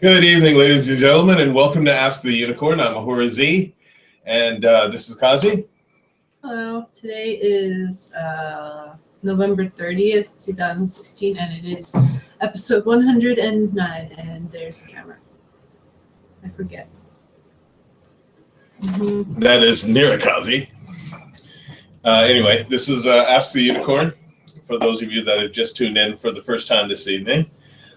Good evening, ladies and gentlemen, and welcome to Ask the Unicorn. I'm Ahura Z, and this is Kazi. Hello, today is November 30th, 2016, and it is episode 109, and there's the camera. I forget. That is Kazi. Anyway, this is Ask the Unicorn. For those of you that have just tuned in for the first time this evening,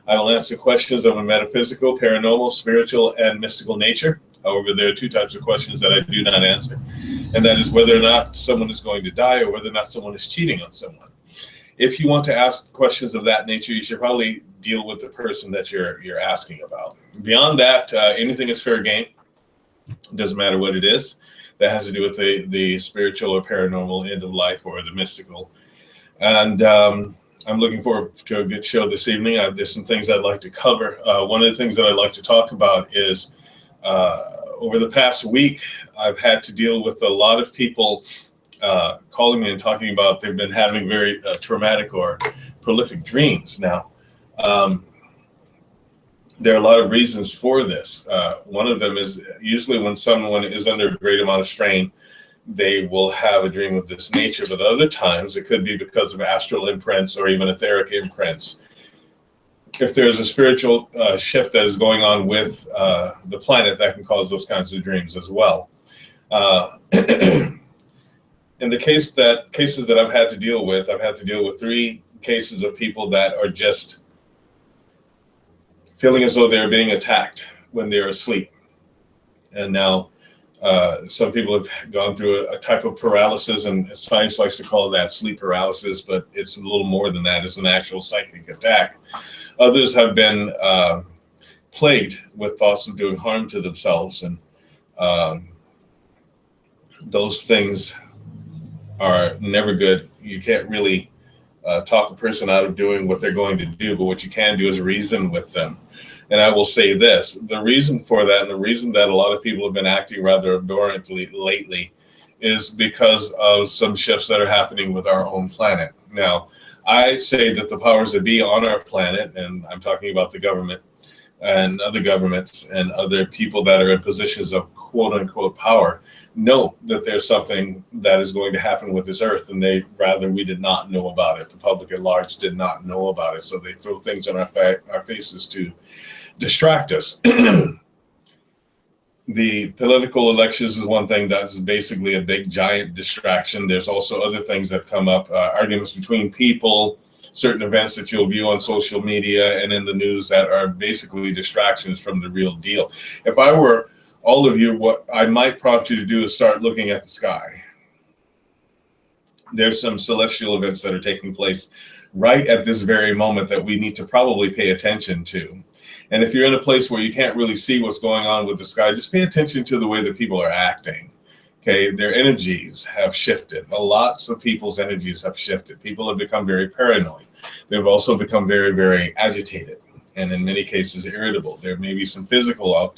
I will answer questions of a metaphysical, paranormal, spiritual, and mystical nature. However, there are two types of questions that I do not answer, and that is whether or not someone is going to die or whether or not someone is cheating on someone. If you want to ask questions of that nature, you should probably deal with the person that you're asking about. Beyond that, anything is fair game. It doesn't matter what it is. That has to do with the spiritual or paranormal end of life or the mystical. And I'm looking forward to a good show this evening. There's some things I'd like to cover. One of the things that I'd like to talk about is over the past week, I've had to deal with a lot of people calling me and talking about they've been having very traumatic or prolific dreams. Now, there are a lot of reasons for this. One of them is usually when someone is under a great amount of strain, they will have a dream of this nature, but other times it could be because of astral imprints or even etheric imprints. If there's a spiritual shift that is going on with the planet, that can cause those kinds of dreams as well. In the cases that I've had to deal with, three cases of people that are just feeling as though they're being attacked when they're asleep. And now some people have gone through a type of paralysis, and science likes to call that sleep paralysis, but it's a little more than that. It's an actual psychic attack. Others have been plagued with thoughts of doing harm to themselves, and those things are never good. You can't really talk a person out of doing what they're going to do, but what you can do is reason with them. And I will say this, the reason for that and the reason that a lot of people have been acting rather abhorrently lately is because of some shifts that are happening with our own planet. Now, I say that the powers that be on our planet, and I'm talking about the government and other governments and other people that are in positions of quote unquote power, know that there's something that is going to happen with this earth, and we did not know about it. The public at large did not know about it, so they throw things in our faces to distract us. The political elections is one thing that's basically a big giant distraction. There's also other things that come up, arguments between people, certain events that you'll view on social media and in the news that are basically distractions from the real deal. If I were all of you, what I might prompt you to do is start looking at the sky. There's some celestial events that are taking place right at this very moment that we need to probably pay attention to. And if you're in a place where you can't really see what's going on with the sky, just pay attention to the way that people are acting. Okay, their energies have shifted. Lots of people's energies have shifted. People have become very paranoid. They've also become very, very agitated, and in many cases irritable. There may be some physical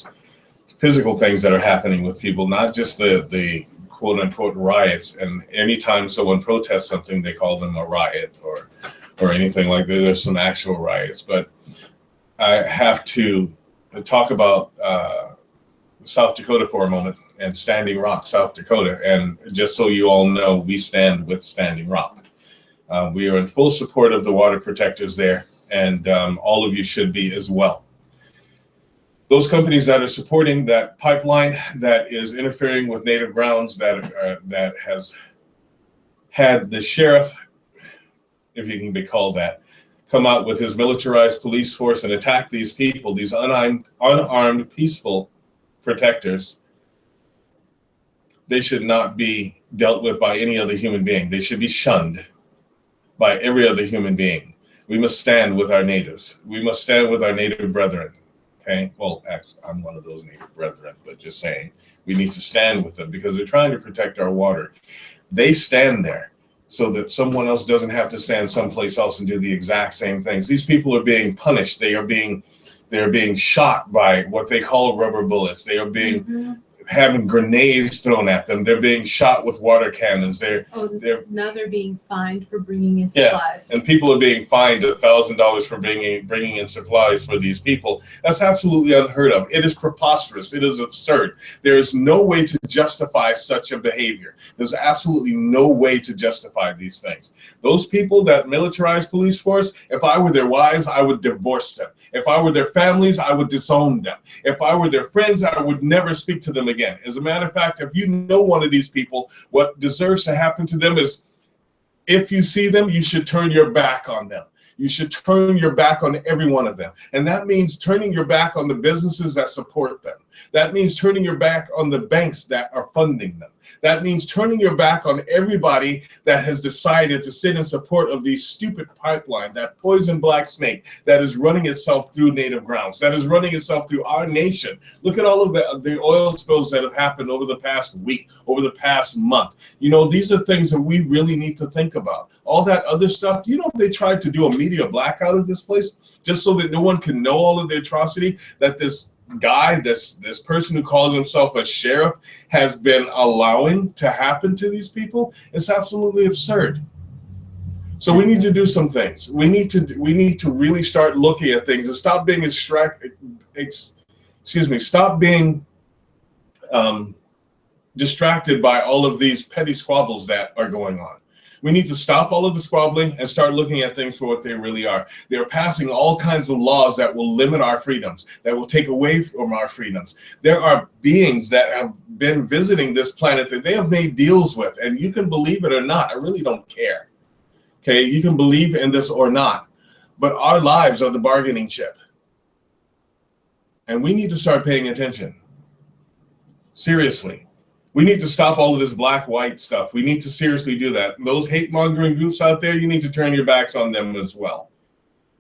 things that are happening with people, not just the quote unquote riots. And anytime someone protests something, they call them a riot or anything like that. There's some actual riots, but I have to talk about South Dakota for a moment and Standing Rock, South Dakota. And just so you all know, we stand with Standing Rock. We are in full support of the water protectors there, and all of you should be as well. Those companies that are supporting that pipeline that is interfering with native grounds, that has had the sheriff, if you can be called that, come out with his militarized police force and attack these people, these unarmed, peaceful protectors, they should not be dealt with by any other human being. They should be shunned by every other human being. We must stand with our natives. We must stand with our native brethren. Okay, well, actually, I'm one of those native brethren, but just saying, we need to stand with them because they're trying to protect our water. They stand there so that someone else doesn't have to stand someplace else and do the exact same things. These people are being punished. They are being shot by what they call rubber bullets. They are being having grenades thrown at them. They're being shot with water cannons. Now they're being fined for bringing in supplies. And people are being fined $1,000 for bringing in supplies for these people. That's absolutely unheard of. It is preposterous. It is absurd. There is no way to justify such a behavior. There's absolutely no way to justify these things. Those people, that militarized police force, if I were their wives, I would divorce them. If I were their families, I would disown them. If I were their friends, I would never speak to them again. As a matter of fact, if you know one of these people, what deserves to happen to them is, if you see them, you should turn your back on them. You should turn your back on every one of them. And that means turning your back on the businesses that support them. That means turning your back on the banks that are funding them. That means turning your back on everybody that has decided to sit in support of these stupid pipelines, that poison black snake that is running itself through native grounds, that is running itself through our nation. Look at all of the oil spills that have happened over the past week, over the past month. You know, these are things that we really need to think about. All that other stuff, you know, they tried to do a media blackout of this place just so that no one can know all of the atrocity that this guy, this person who calls himself a sheriff, has been allowing to happen to these people. It's absolutely absurd. So we need to do some things. We need to really start looking at things and stop being stop being distracted by all of these petty squabbles that are going on. We need to stop all of the squabbling and start looking at things for what they really are. They're passing all kinds of laws that will limit our freedoms, that will take away from our freedoms. There are beings that have been visiting this planet that they have made deals with, and you can believe it or not. I really don't care. Okay, you can believe in this or not, but our lives are the bargaining chip. And we need to start paying attention. Seriously. We need to stop all of this black-white stuff. We need to seriously do that. Those hate-mongering groups out there, you need to turn your backs on them as well.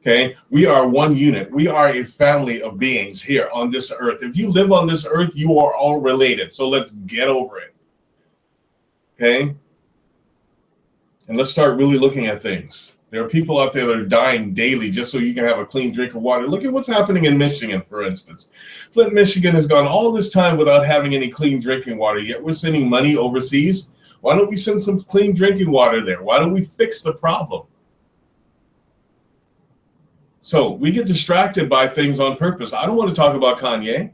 Okay? We are one unit. We are a family of beings here on this earth. If you live on this earth, you are all related. So let's get over it. Okay? And let's start really looking at things. There are people out there that are dying daily just so you can have a clean drink of water. Look at what's happening in Michigan, for instance. Flint, Michigan has gone all this time without having any clean drinking water, yet we're sending money overseas. Why don't we send some clean drinking water there? Why don't we fix the problem? So we get distracted by things on purpose. I don't want to talk about Kanye.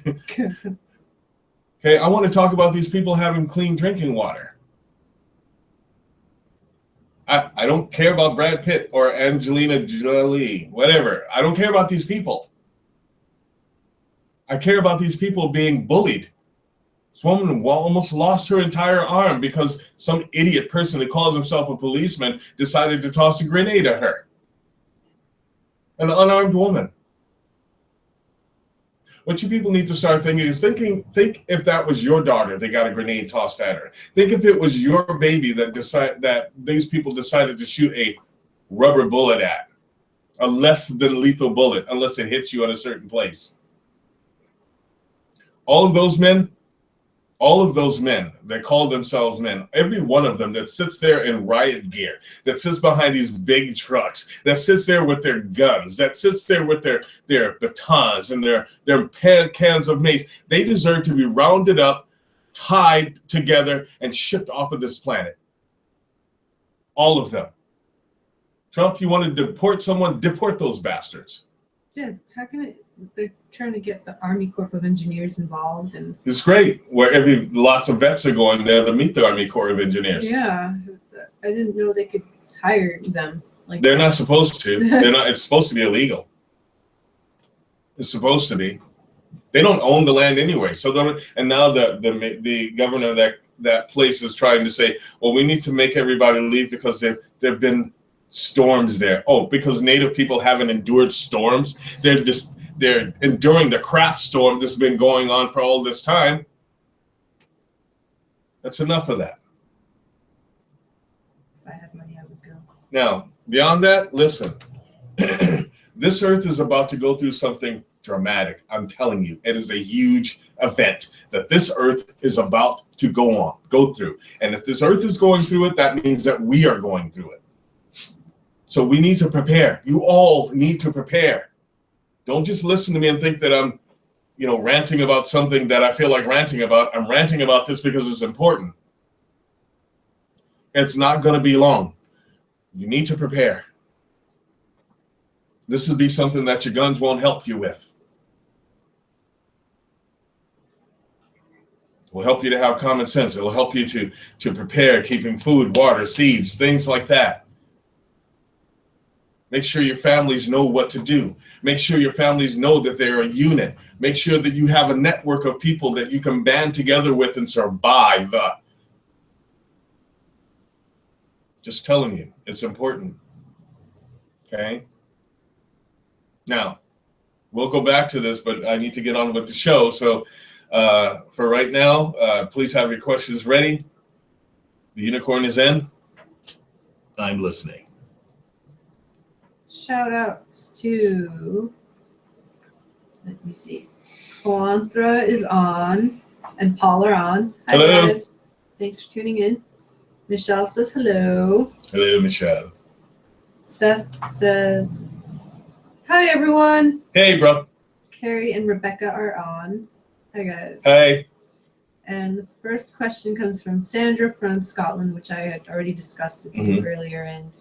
Okay, I want to talk about these people having clean drinking water. I don't care about Brad Pitt or Angelina Jolie, whatever. I don't care about these people. I care about these people being bullied. This woman almost lost her entire arm because some idiot person that calls himself a policeman decided to toss a grenade at her. An unarmed woman. What you people need to start thinking is think if that was your daughter, they got a grenade tossed at her. Think if it was your baby that these people decided to shoot a rubber bullet at, a less than lethal bullet, unless it hits you in a certain place. All of those men that call themselves men, every one of them that sits there in riot gear, that sits behind these big trucks, that sits there with their guns, that sits there with their batons and their cans of mace, they deserve to be rounded up, tied together, and shipped off of this planet. All of them. Trump, you want to deport someone? Deport those bastards. Yes, how can it? They're trying to get the Army Corps of Engineers involved, and it's great. Lots of vets are going there to meet the Army Corps of Engineers. Yeah, I didn't know they could hire them. Like they're not supposed to. They're not. It's supposed to be illegal. It's supposed to be. They don't own the land anyway. So and now the governor of that place is trying to say, well, we need to make everybody leave because there've been storms there. Oh, because Native people haven't endured storms. They're enduring the crap storm that's been going on for all this time. That's enough of that. If I had money, I would go. Now, beyond that, listen. This earth is about to go through something dramatic. I'm telling you, it is a huge event that this earth is about to go through. And if this earth is going through it, that means that we are going through it. So we need to prepare. You all need to prepare. Don't just listen to me and think that I'm ranting about something that I feel like ranting about. I'm ranting about this because it's important. It's not going to be long. You need to prepare. This will be something that your guns won't help you with. It will help you to have common sense. It will help you to prepare, keeping food, water, seeds, things like that. Make sure your families know what to do. Make sure your families know that they're a unit. Make sure that you have a network of people that you can band together with and survive. Just telling you, it's important. Okay? Now, we'll go back to this, but I need to get on with the show. So for right now, please have your questions ready. The unicorn is in. I'm listening. Shout outs to, let me see, Sandra is on and Paul are on. Hi Hello. guys. Thanks for tuning in. Michelle says hello. Hello, Michelle. Seth says, hi everyone. Hey, bro. Carrie and Rebecca are on. Hi guys. Hey. And the first question comes from Sandra from Scotland, which I had already discussed with you earlier. And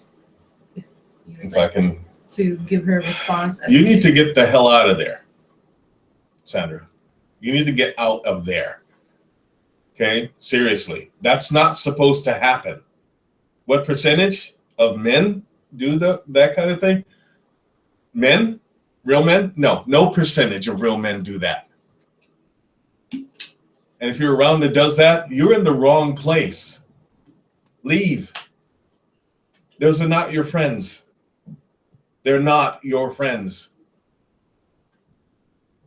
if you would If I like can, to give her a response. you need to get the hell out of there, Sandra. You need to get out of there. Okay? Seriously. That's not supposed to happen. What percentage of men do that kind of thing? Men? Real men? No percentage of real men do that. And if you're around that does that, you're in the wrong place. Leave. Those are not your friends. They're not your friends.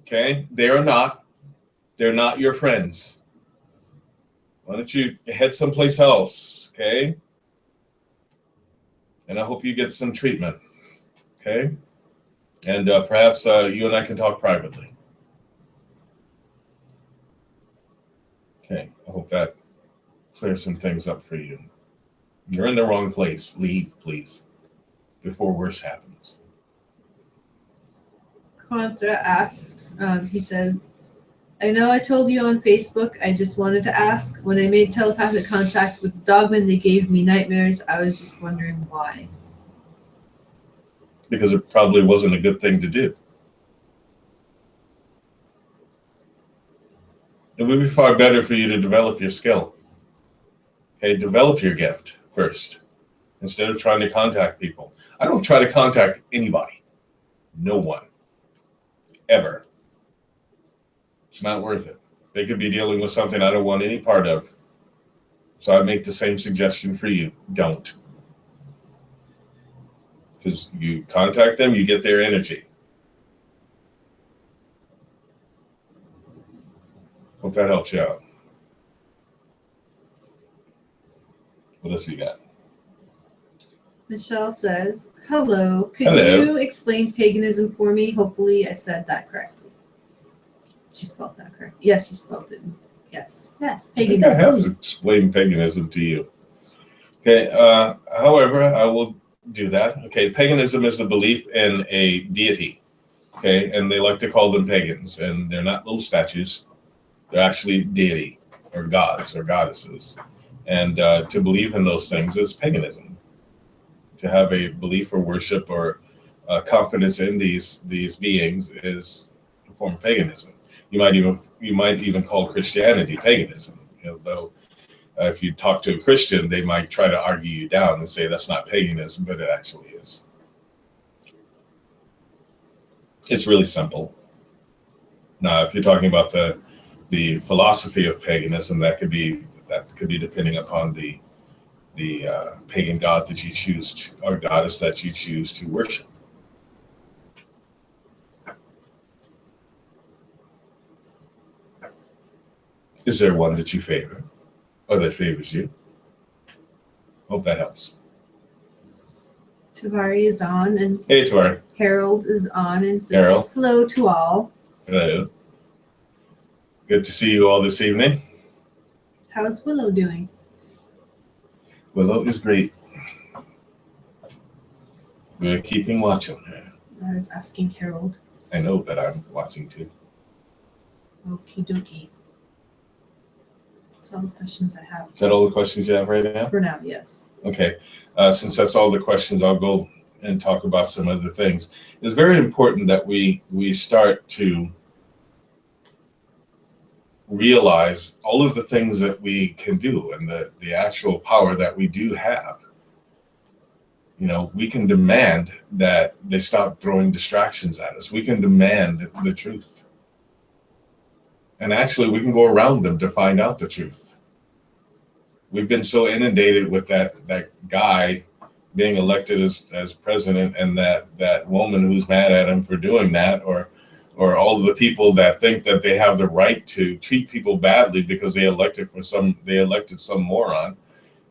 Okay? They're not your friends. Why don't you head someplace else? Okay? And I hope you get some treatment. Okay? And perhaps you and I can talk privately. Okay, I hope that clears some things up for you. You're in the wrong place. Leave, please, before worse happens. Contra asks, he says, I know I told you on Facebook, I just wanted to ask, when I made telepathic contact with the dogmen, they gave me nightmares. I was just wondering why. Because it probably wasn't a good thing to do. It would be far better for you to develop your skill. Okay, develop your gift first, instead of trying to contact people. I don't try to contact anybody. No one. Ever. It's not worth it. They could be dealing with something I don't want any part of. So I make the same suggestion for you. Don't. Because you contact them, you get their energy. Hope that helps you out. What else you got? Michelle says, hello, could Hello. you explain paganism for me? Hopefully I said that correctly. She spelled that correctly. Yes, she spelled it. Yes, I think I have explained paganism to you. Okay, however, I will do that. Okay, paganism is the belief in a deity. Okay, and they like to call them pagans, and they're not little statues. They're actually deity or gods or goddesses. And to believe in those things is paganism. To have a belief or worship or confidence in these beings is a form of paganism. You might even call Christianity paganism. Though if you talk to a Christian, they might try to argue you down and say that's not paganism, but it actually is. It's really simple. Now, if you're talking about the philosophy of paganism, that could be depending upon the pagan god that you choose to, or goddess that you choose to worship. Is there one that you favor or that favors you? Hope that helps. Tavari is on and Hey, Tavari. Harold is on and says Harold. hello to all. Hello. Good to see you all this evening. How's Willow doing? Willow is great. We're keeping watch on her. I was asking Harold. I know that I'm watching too. Okie dokie. That's all the questions I have. Is that all the questions you have right now? For now, yes. Okay. Since that's all the questions, I'll go and talk about some other things. It's very important that we start to realize all of the things that we can do and the actual power that we do have. You know, we can demand that they stop throwing distractions at us. We can demand the truth. And actually, we can go around them to find out the truth. We've been so inundated with that guy being elected as president, and that woman who's mad at him for doing that, or all of the people that think that they have the right to treat people badly because they elected some moron.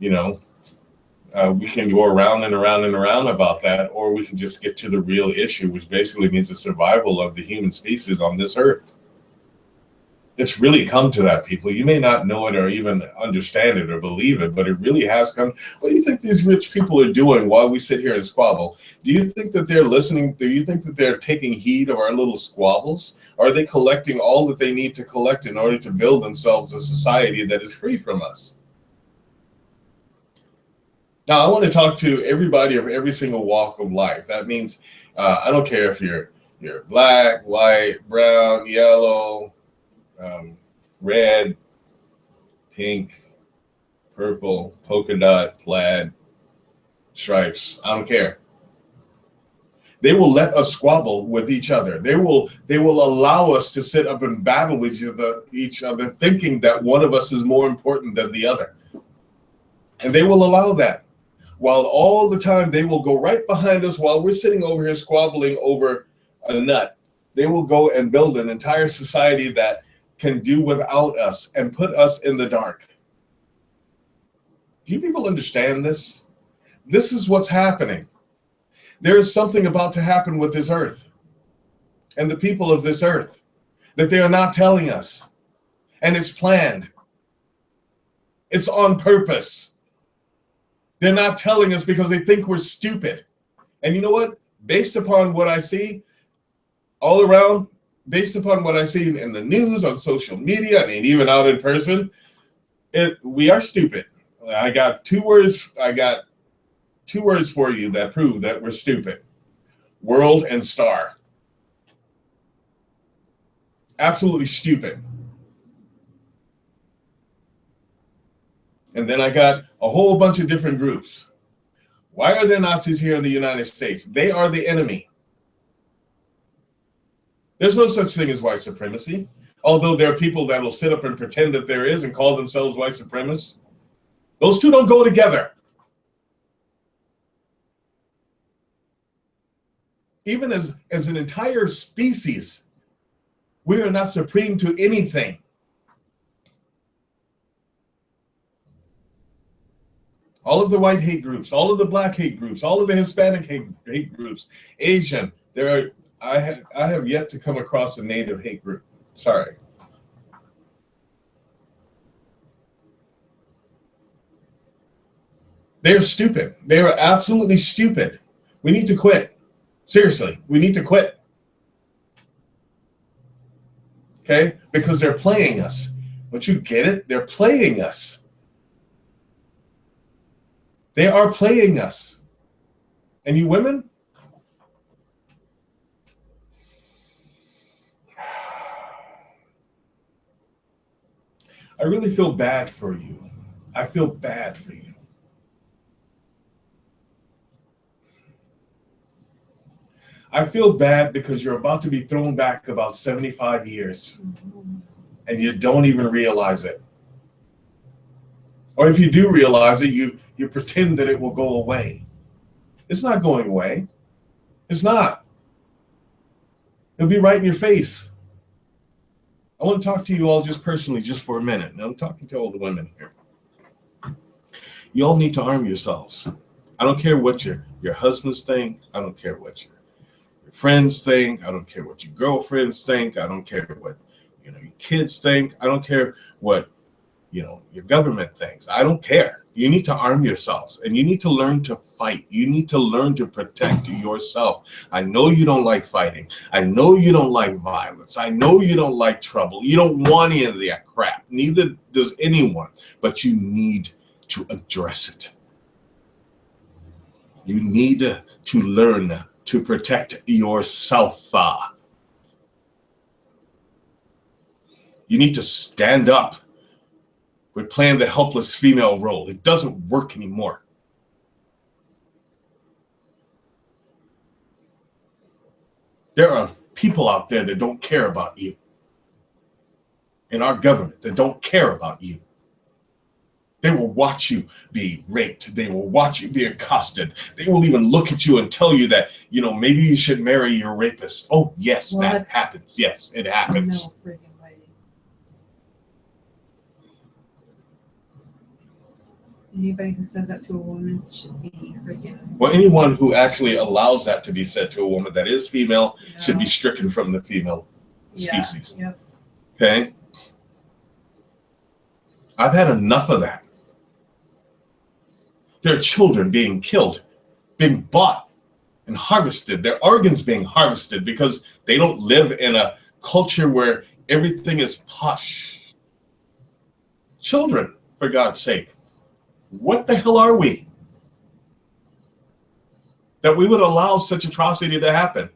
You know, we can go around and around and around about that, or we can just get to the real issue, which basically means the survival of the human species on this earth. It's really come to that, people. You may not know it or even understand it or believe it, but it really has come. What do you think these rich people are doing while we sit here and squabble? Do you think that they're listening? Do you think that they're taking heed of our little squabbles? Or are they collecting all that they need to collect in order to build themselves a society that is free from us? Now, I want to talk to everybody of every single walk of life. That means I don't care if you're black, white, brown, yellow, red, pink, purple, polka dot, plaid, stripes. I don't care. They will let us squabble with each other. They will allow us to sit up and battle with each other, thinking that one of us is more important than the other. And they will allow that. While all the time they will go right behind us while we're sitting over here squabbling over a nut. They will go and build an entire society that can do without us and put us in the dark. Do you people understand this? This is what's happening. There is something about to happen with this earth and the people of this earth that they are not telling us. And it's planned. It's on purpose. They're not telling us because they think we're stupid. And you know what? Based upon what I see all around, based upon what I see in the news, on social media, and even out in person, we are stupid. I got two words for you that prove that we're stupid. World and star. Absolutely stupid. And then I got a whole bunch of different groups. Why are there Nazis here in the United States? They are the enemy. There's no such thing as white supremacy, although there are people that will sit up and pretend that there is and call themselves white supremacists. Those two don't go together. Even as an entire species, we are not supreme to anything. All of the white hate groups, all of the black hate groups, all of the Hispanic hate groups, Asian, I have yet to come across a native hate group. Sorry. They are stupid. They are absolutely stupid. We need to quit. Seriously, we need to quit. Okay? Because they're playing us. Don't you get it? They're playing us. They are playing us. And you women? I really feel bad for you. I feel bad for you. I feel bad because you're about to be thrown back about 75 years and you don't even realize it. Or if you do realize it, you pretend that it will go away. It's not going away. It's not. It'll be right in your face. I want to talk to you all just personally, just for a minute. Now I'm talking to all the women here. You all need to arm yourselves. I don't care what your husbands think. I don't care what your friends think. I don't care what your girlfriends think. I don't care what your kids think. I don't care what your government thinks. I don't care. You need to arm yourselves, and you need to learn to fight. You need to learn to protect yourself. I know you don't like fighting. I know you don't like violence. I know you don't like trouble. You don't want any of that crap. Neither does anyone, but you need to address it. You need to learn to protect yourself. You need to stand up. We're playing the helpless female role. It doesn't work anymore. There are people out there that don't care about you. In our government that don't care about you. They will watch you be raped. They will watch you be accosted. They will even look at you and tell you that, maybe you should marry your rapist. Oh, yes, what? That happens. Yes, it happens. No freaking way. Anybody who says that to a woman should be freaking... Well, anyone who actually allows that to be said to a woman that is female should be stricken from the female species. Yep. Okay? I've had enough of that. There are children being killed, being bought and harvested. Their organs being harvested because they don't live in a culture where everything is posh. Children, for God's sake. What the hell are we? That we would allow such atrocity to happen.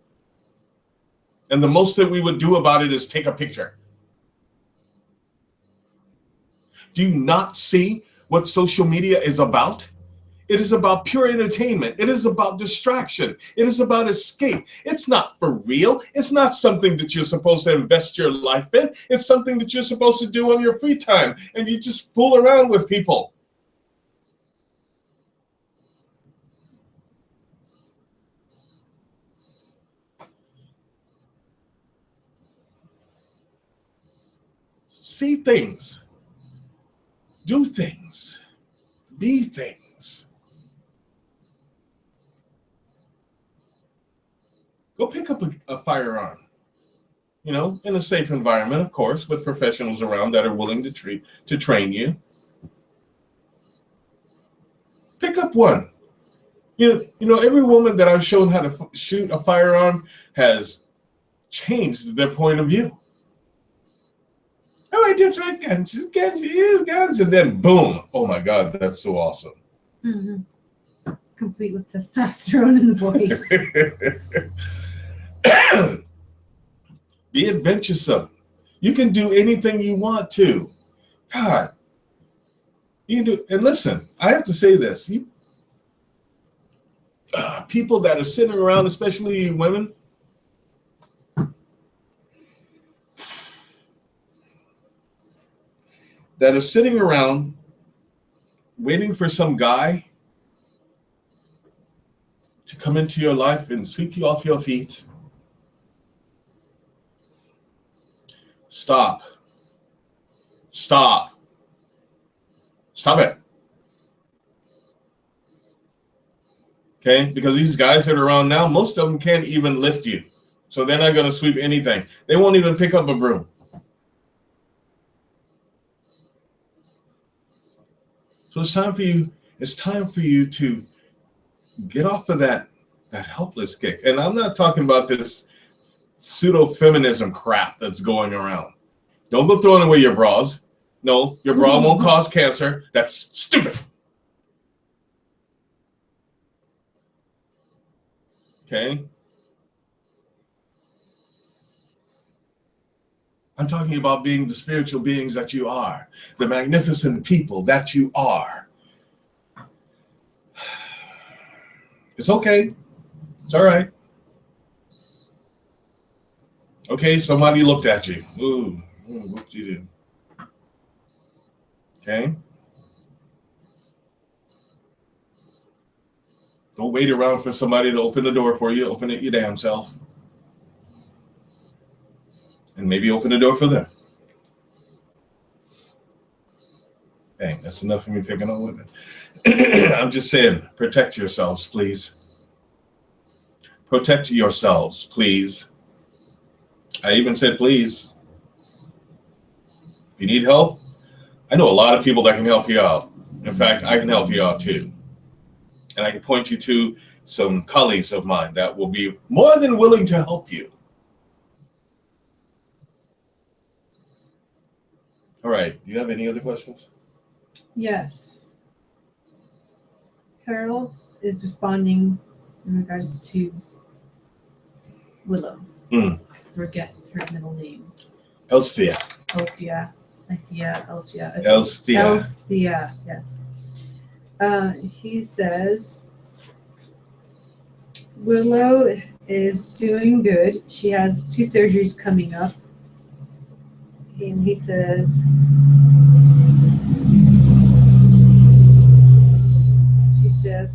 And the most that we would do about it is take a picture. Do you not see what social media is about? It is about pure entertainment. It is about distraction. It is about escape. It's not for real. It's not something that you're supposed to invest your life in. It's something that you're supposed to do on your free time. And you just fool around with people. See things. Do things. Be things. Go pick up a firearm. In a safe environment, of course, with professionals around that are willing to train you. Pick up one. Every woman that I've shown how to shoot a firearm has changed their point of view. Oh, I just like guns, and then boom! Oh my God, that's so awesome. Mm-hmm. Complete with testosterone in the voice. Be adventuresome. You can do anything you want to. God, you do. And listen, I have to say this: people that are sitting around, especially women. That is sitting around waiting for some guy to come into your life and sweep you off your feet. Stop. Stop. Stop it. Okay? Because these guys that are around now, most of them can't even lift you. So they're not going to sweep anything. They won't even pick up a broom. So it's time for you to get off of that helpless kick. And I'm not talking about this pseudo-feminism crap that's going around. Don't go throwing away your bras. No, your bra won't cause cancer. That's stupid. Okay? I'm talking about being the spiritual beings that you are, the magnificent people that you are. It's okay. It's all right. Okay, somebody looked at you. Ooh, what did you do? Okay? Don't wait around for somebody to open the door for you. Open it your damn self. And maybe open the door for them. Dang, that's enough for me picking on women. I'm just saying, protect yourselves, please. Protect yourselves, please. I even said please. If you need help, I know a lot of people that can help you out. In fact, I can help you out too. And I can point you to some colleagues of mine that will be more than willing to help you. All right. Do you have any other questions? Yes. Carol is responding in regards to Willow. I forget her middle name. Elsia. Elsia. Yes. He says Willow is doing good. She has 2 surgeries coming up. And he says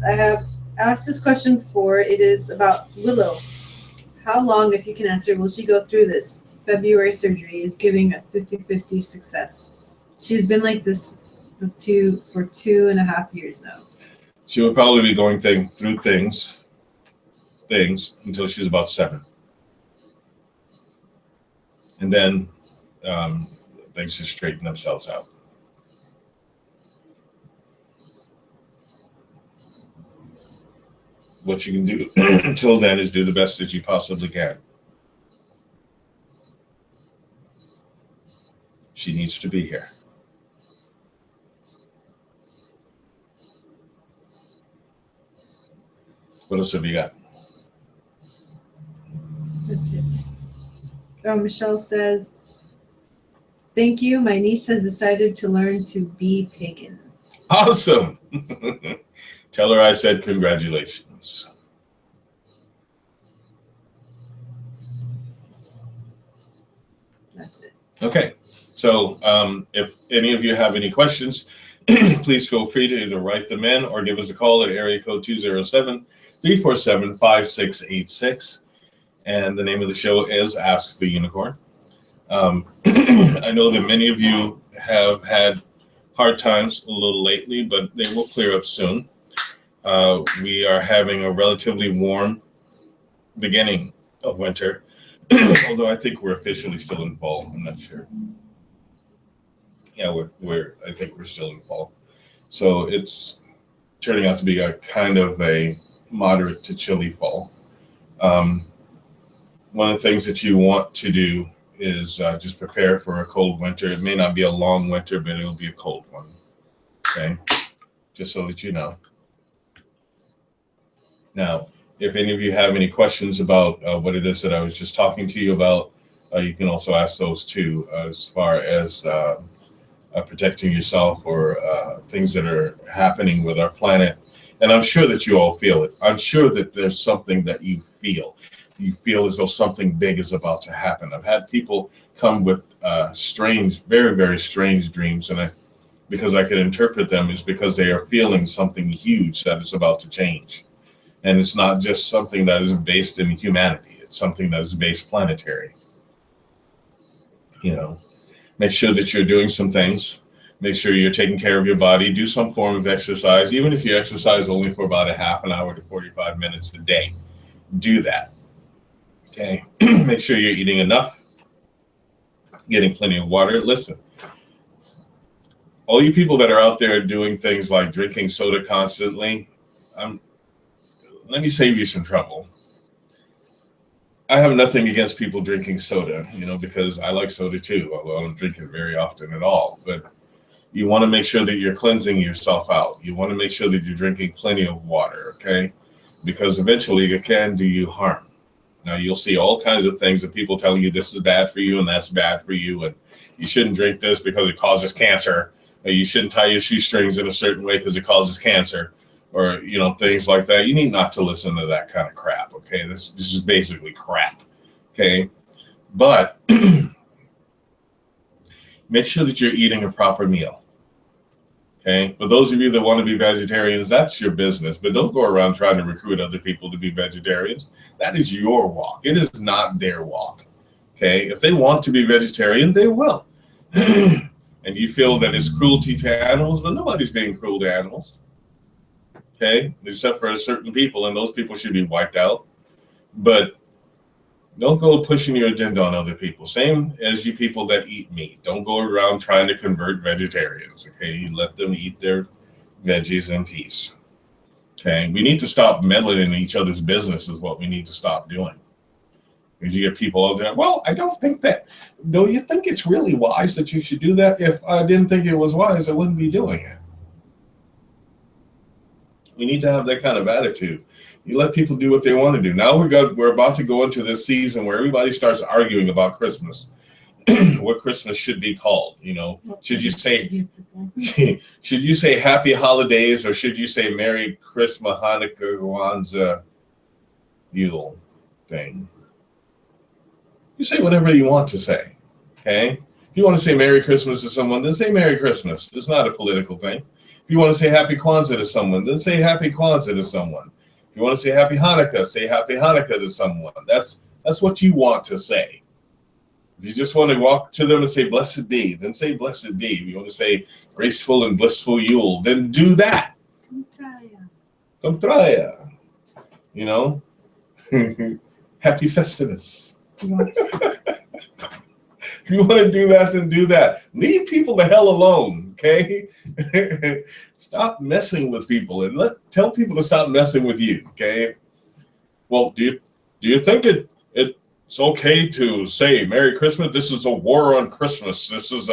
I have asked this question before. It is about Willow. How long, if you can answer, will she go through this? February surgery is giving a 50-50 success. She's been like this for 2.5 years now. She will probably be going through things until she's about 7. And then things just straighten themselves out. What you can do until then is do the best that you possibly can. She needs to be here. What else have you got? That's it. Michelle says, thank you. My niece has decided to learn to be pagan. Awesome. Tell her I said congratulations. That's it. Okay. So if any of you have any questions, please feel free to either write them in or give us a call at area code 207-347-5686. And the name of the show is Ask the Unicorn. I know that many of you have had hard times a little lately, but they will clear up soon. We are having a relatively warm beginning of winter, although I think we're officially still in fall. I'm not sure. Yeah, I think we're still in fall. So it's turning out to be a kind of a moderate to chilly fall. One of the things that you want to do is just prepare for a cold winter. It may not be a long winter, but it'll be a cold one. Okay, just so that you know. Now, if any of you have any questions about what it is that I was just talking to you about, you can also ask those too, as far as protecting yourself or things that are happening with our planet. And I'm sure that you all feel it. I'm sure that there's something that you feel. You feel as though something big is about to happen. I've had people come with strange, very, very strange dreams, and because I can interpret them is because they are feeling something huge that is about to change. And it's not just something that is based in humanity. It's something that is based planetary. You know, make sure that you're doing some things. Make sure you're taking care of your body. Do some form of exercise. Even if you exercise only for about a half an hour to 45 minutes a day, do that. Okay. Make sure you're eating enough, getting plenty of water. Listen, all you people that are out there doing things like drinking soda constantly, let me save you some trouble. I have nothing against people drinking soda, because I like soda too, although I don't drink it very often at all. But you want to make sure that you're cleansing yourself out. You want to make sure that you're drinking plenty of water, okay? Because eventually it can do you harm. Now, you'll see all kinds of things of people telling you this is bad for you and that's bad for you, and you shouldn't drink this because it causes cancer, or you shouldn't tie your shoestrings in a certain way because it causes cancer, or things like that. You need not to listen to that kind of crap, okay? This is basically crap, okay? But make sure that you're eating a proper meal, okay? For those of you that want to be vegetarians, that's your business, but don't go around trying to recruit other people to be vegetarians. That is your walk. It is not their walk, okay? If they want to be vegetarian, they will. And you feel that it's cruelty to animals, but nobody's being cruel to animals, okay? Except for certain people, and those people should be wiped out. But don't go pushing your agenda on other people. Same as you people that eat meat. Don't go around trying to convert vegetarians, okay? You let them eat their veggies, and peace. Okay, we need to stop meddling in each other's business is what we need to stop doing. Because you get people out there, well, I don't think that. Do you think it's really wise that you should do that? If I didn't think it was wise, I wouldn't be doing it. We need to have that kind of attitude. You let people do what they want to do. Now we're about to go into this season where everybody starts arguing about Christmas. What Christmas should be called, you know? Should you say should you say Happy Holidays, or should you say Merry Christmas, Hanukkah, Kwanzaa, Yule thing? You say whatever you want to say. Okay? If you want to say Merry Christmas to someone, then say Merry Christmas. It's not a political thing. If you want to say Happy Kwanzaa to someone, then say Happy Kwanzaa to someone. If you want to say Happy Hanukkah, say Happy Hanukkah to someone. That's what you want to say. If you just want to walk to them and say Blessed be, then say Blessed be. If you want to say Graceful and Blissful Yule, then do that. Come try. You know? Happy Festivus. If you want to do that, then do that. Leave people the hell alone, okay? Stop messing with people and tell people to stop messing with you, okay? Well, do you think it's okay to say Merry Christmas? This is a war on Christmas. This is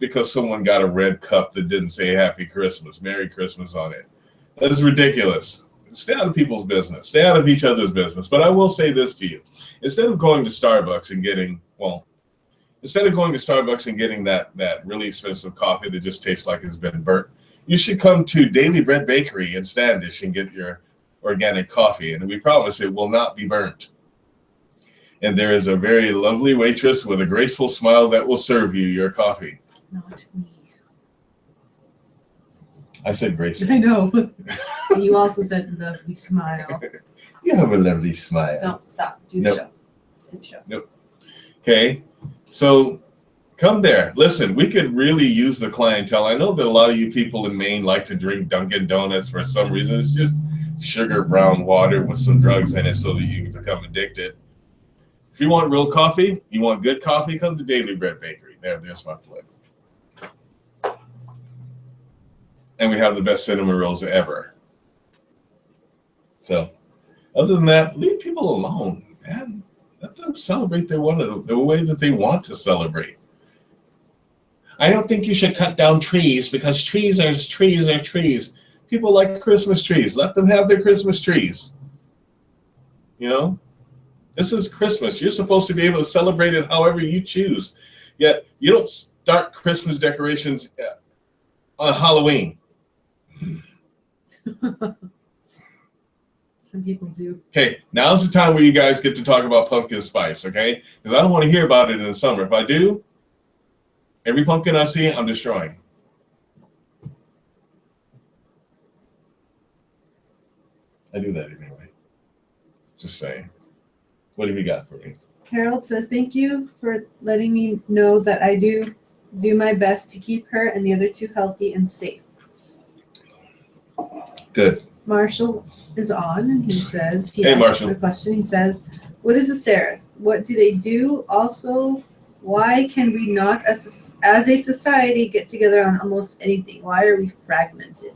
because someone got a red cup that didn't say Happy Christmas, Merry Christmas on it. That is ridiculous. Stay out of people's business. Stay out of each other's business. But I will say this to you. Instead of going to Starbucks and getting that really expensive coffee that just tastes like it's been burnt, you should come to Daily Bread Bakery in Standish and get your organic coffee. And we promise it will not be burnt. And there is a very lovely waitress with a graceful smile that will serve you your coffee. Not me. I said graceful. I know. You also said lovely smile. You have a lovely smile. Don't stop. Do the show. Do the show. Nope. Okay. So come there. Listen, we could really use the clientele. I know that a lot of you people in Maine like to drink Dunkin' Donuts for some reason. It's just sugar brown water with some drugs in it so that you can become addicted. If you want real coffee, you want good coffee, come to Daily Bread Bakery. There's my plug. And we have the best cinnamon rolls ever. So, other than that, leave people alone, man. Let them celebrate the way that they want to celebrate. I don't think you should cut down trees because trees are trees. People like Christmas trees. Let them have their Christmas trees. You know? This is Christmas. You're supposed to be able to celebrate it however you choose. Yet, you don't start Christmas decorations on Halloween. Some people do. Okay, now's the time where you guys get to talk about pumpkin spice, okay? Because I don't want to hear about it in the summer. If I do, every pumpkin I see, I'm destroying. I do that anyway. Just saying. What have you got for me? Harold says, thank you for letting me know that I do my best to keep her and the other two healthy and safe. Good. Marshall is on, and he says, Hey, asks Marshall. a question. He says, what is a seraph? What do they do? Also, why can we not, as a society, get together on almost anything? Why are we fragmented?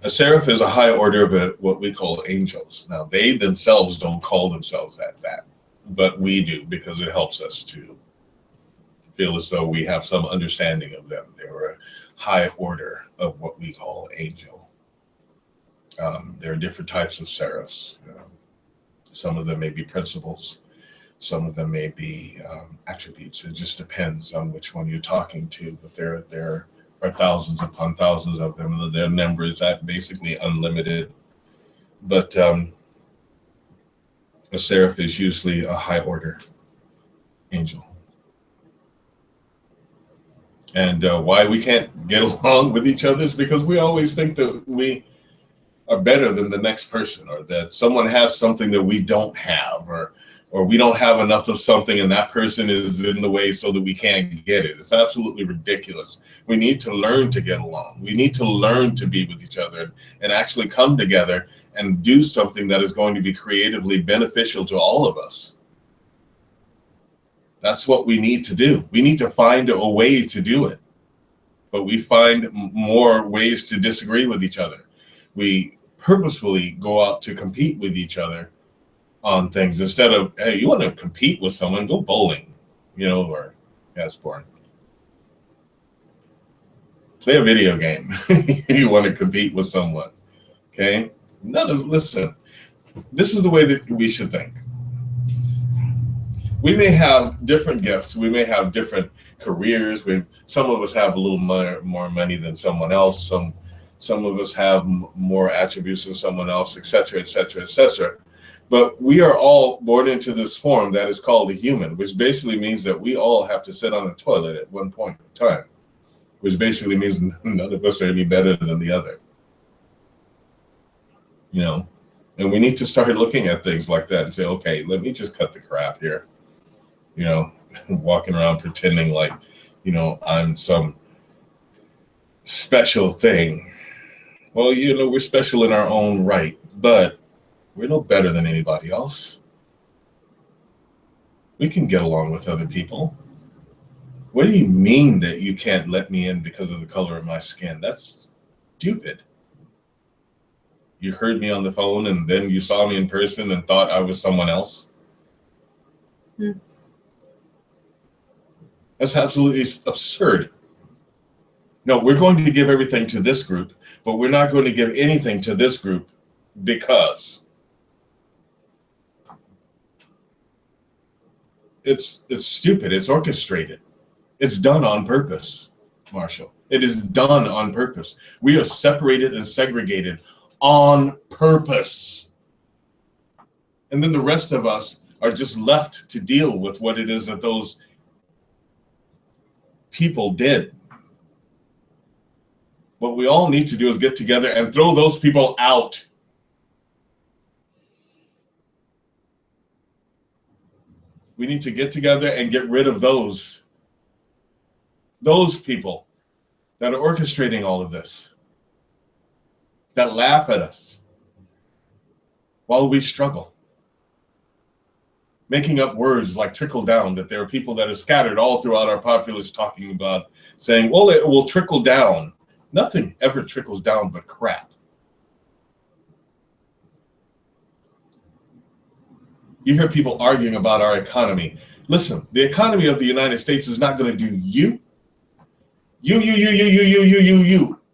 A seraph is a high order of what we call angels. Now, they themselves don't call themselves that, but we do because it helps us to feel as though we have some understanding of them. They're a high order of what we call angel. There are different types of seraphs. Some of them may be principles. Some of them may be attributes. It just depends on which one you're talking to. But there are thousands upon thousands of them. And their number is basically unlimited. But a seraph is usually a high order angel. And why we can't get along with each other is because we always think that we are better than the next person, or that someone has something that we don't have, or we don't have enough of something and that person is in the way so that we can't get it. It's absolutely ridiculous. We need to learn to get along. We need to learn to be with each other and actually come together and do something that is going to be creatively beneficial to all of us. That's what we need to do. We need to find a way to do it. but we find more ways to disagree with each other. We purposefully go out to compete with each other on things instead of, hey, you want to compete with someone, go bowling, or it's boring. Play a video game. You want to compete with someone, okay? Listen, this is the way that we should think. We may have different gifts. We may have different careers. Some of us have a little more money than someone else. Some of us have more attributes than someone else, et cetera, et cetera, et cetera. But we are all born into this form that is called a human, which basically means that we all have to sit on a toilet at one point in time, which basically means none of us are any better than the other. And we need to start looking at things like that and say, okay, let me just cut the crap here. Walking around pretending like, I'm some special thing. Well, we're special in our own right, but we're no better than anybody else. We can get along with other people. What do you mean that you can't let me in because of the color of my skin? That's stupid. You heard me on the phone and then you saw me in person and thought I was someone else? That's absolutely absurd. No, we're going to give everything to this group, but we're not going to give anything to this group because it's stupid. It's orchestrated. It's done on purpose, Marshall. It is done on purpose. We are separated and segregated on purpose. And then the rest of us are just left to deal with what it is that those people did. What we all need to do is get together and throw those people out. We need to get together and get rid of those people that are orchestrating all of this, that laugh at us while we struggle, making up words like trickle down, that there are people that are scattered all throughout our populace talking about saying, well, it will trickle down. Nothing ever trickles down but crap. You hear people arguing about our economy. Listen, the economy of the United States is not going to do you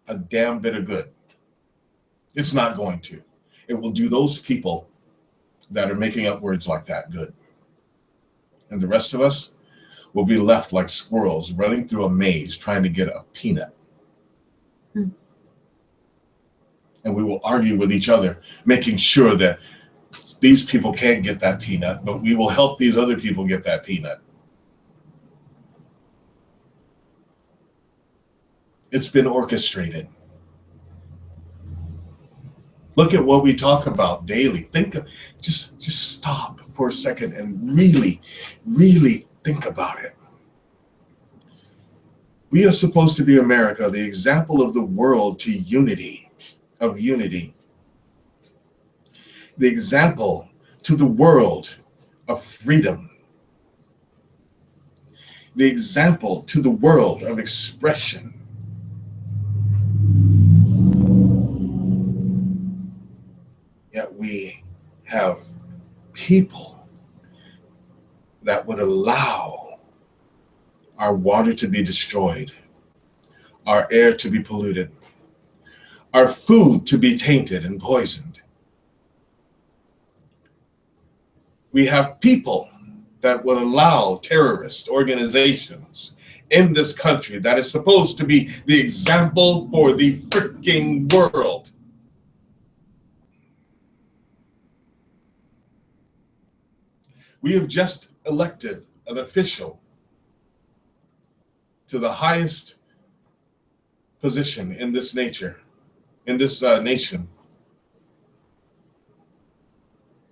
a damn bit of good. It's not going to. It will do those people that are making up words like that good. And the rest of us will be left like squirrels running through a maze trying to get a peanut. And we will argue with each other, making sure that these people can't get that peanut, but we will help these other people get that peanut. It's been orchestrated. Look at what we talk about daily. Just stop for a second and really, really think about it. We are supposed to be America, the example of the world to unity. The example to the world of freedom. The example to the world of expression. Yet we have people that would allow our water to be destroyed, our air to be polluted, our food to be tainted and poisoned. We have people that would allow terrorist organizations in this country that is supposed to be the example for the freaking world. We have just elected an official to the highest position in this nation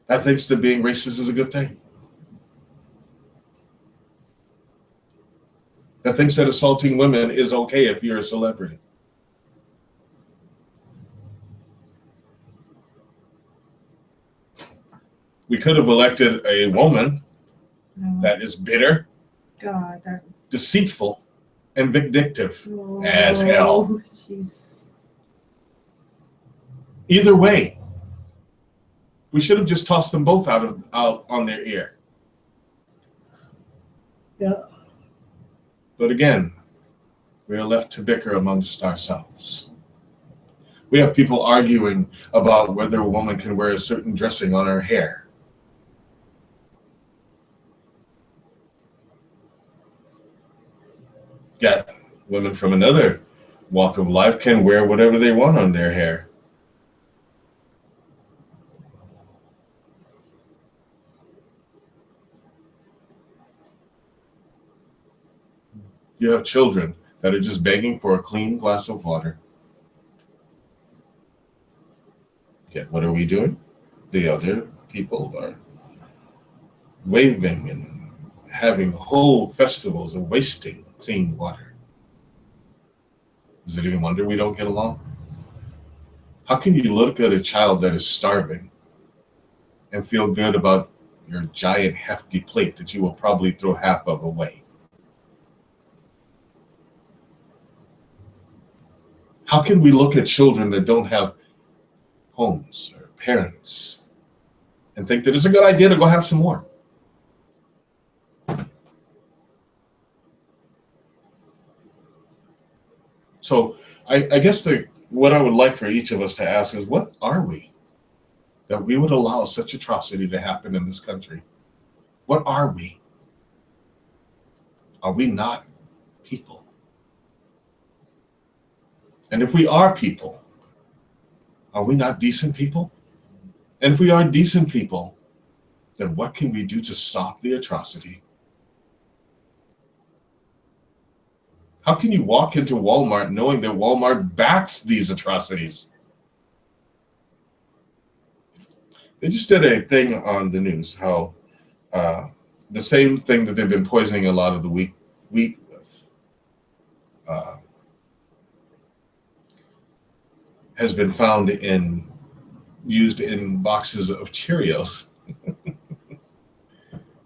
that thinks that being racist is a good thing. That thinks that assaulting women is okay if you're a celebrity. We could have elected a woman that is bitter, deceitful, and vindictive as hell. Jeez. Either way, we should have just tossed them both out on their ear. Yeah. But again, we are left to bicker amongst ourselves. We have people arguing about whether a woman can wear a certain dressing on her hair. Yet, women from another walk of life can wear whatever they want on their hair. You have children that are just begging for a clean glass of water. Yet, what are we doing? The other people are waving and having whole festivals of wasting clean water. Is it any wonder we don't get along? How can you look at a child that is starving and feel good about your giant hefty plate that you will probably throw half of away? How can we look at children that don't have homes or parents and think that it's a good idea to go have some more? So I guess what I would like for each of us to ask is, what are we that we would allow such atrocity to happen in this country? What are we? Are we not people? And if we are people, are we not decent people? And if we are decent people, then what can we do to stop the atrocity? How can you walk into Walmart knowing that Walmart backs these atrocities? They just did a thing on the news, how the same thing that they've been poisoning a lot of the wheat with has been found used in boxes of Cheerios.